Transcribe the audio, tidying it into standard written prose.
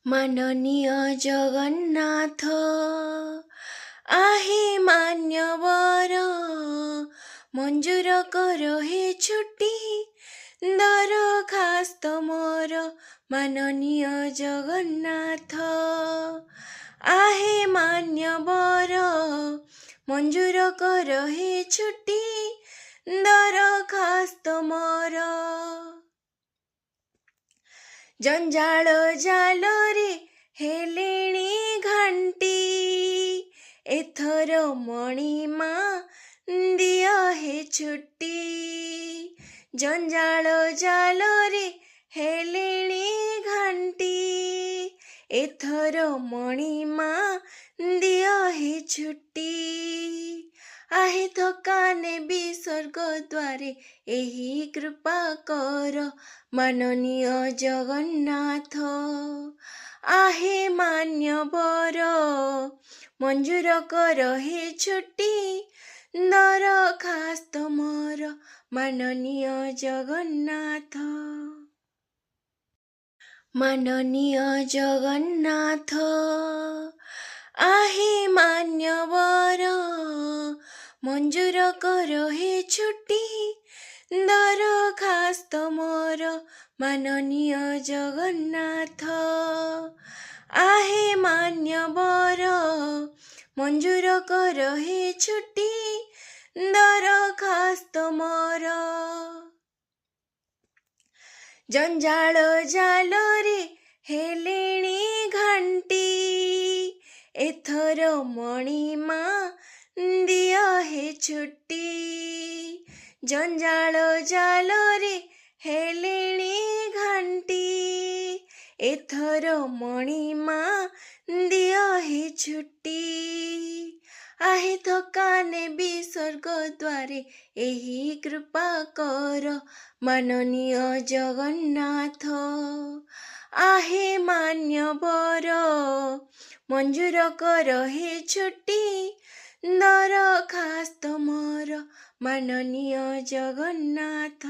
ମାନନୀୟ ଜଗନ୍ନାଥ ଆହେ ମାନ୍ୟବର, ମଞ୍ଜୁର କର ହେ ଛୁଟି ଦରଖାସ୍ତ ମୋର। ମାନନୀୟ ଜଗନ୍ନାଥ ଆହେ ମାନ୍ୟବର, ମଞ୍ଜୁର କର ହେ ଛୁଟି ଦରଖାସ୍ତ ମୋର। ଜଞ୍ଜାଳ ଜାଲରେ ହେଲେଣି ଘାଣ୍ଟି, ଏଥର ମଣିମା ଦିଅ ହେ ଛୁଟି। ଜଞ୍ଜାଳ ଜାଲରେ ହେଲେଣି ଘାଣ୍ଟି, ଏଥର ମଣିମା ଦିଅ ହେ ଛୁଟି। ଆହେ ଥକା ନେବି ସ୍ୱର୍ଗ ଦ୍ୱାରେ ଏହି କୃପା କର। ମାନନୀୟ ଜଗନ୍ନାଥ ଆହେ ମାନ୍ୟବର, ମଞ୍ଜୁର କର ହେ ଛୁଟି ଦରଖାସ୍ତ ମୋର। ମାନନୀୟ ଜଗନ୍ନାଥ। ମାନନୀୟ ଜଗନ୍ନାଥ ଆହେ ମାନ୍ୟବର, ମଞ୍ଜୁର କର ହେ ଛୁଟି ଦରଖାସ୍ତ ମୋର। ମାନନୀୟ ଜଗନ୍ନାଥ ଆହେ ମାନ୍ୟବର, ମଞ୍ଜୁର କର ହେ ଛୁଟି ଦରଖାସ୍ତ ମୋର। ଜଞ୍ଜାଳ ଜାଲରେ ହେଲେଣି ଘାଣ୍ଟି, ଏଥର ମଣିମା ଦିଅ ହେ ଛୁଟି। ଜଞ୍ଜାଳ ଜାଲରେ ହେଲେଣି ଘାଣ୍ଟି, ଏଥର ମଣିମା ଦିଅ ହେ ଛୁଟି। ଆହେ ଥକା ନେବି ସ୍ୱର୍ଗ ଦ୍ୱାରେ ଏହି କୃପା କର। ମାନନୀୟ ଜଗନ୍ନାଥ ଆହେ ମାନ୍ୟବର, ମଞ୍ଜୁର କର ହେ ଛୁଟି ଦରଖାସ୍ତ ମୋର। ମାନନୀୟ ଜଗନ୍ନାଥ।